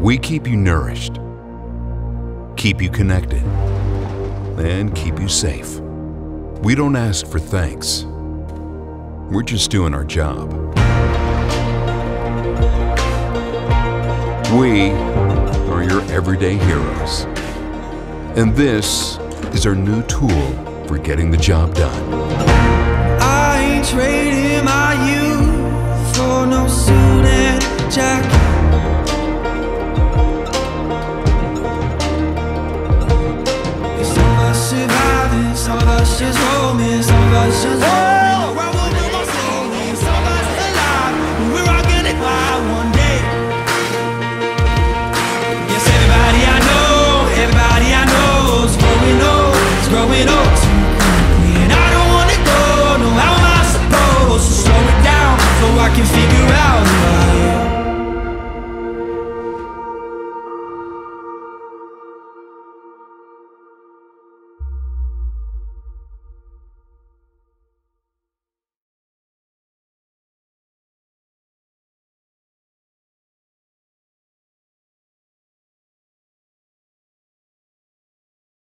We keep you nourished, keep you connected, and keep you safe. We don't ask for thanks. We're just doing our job. We are your everyday heroes. And this is our new tool for getting the job done. I ain't trading my youth for no suit and jacket. Some of us surviving, some of us just roaming, some of us just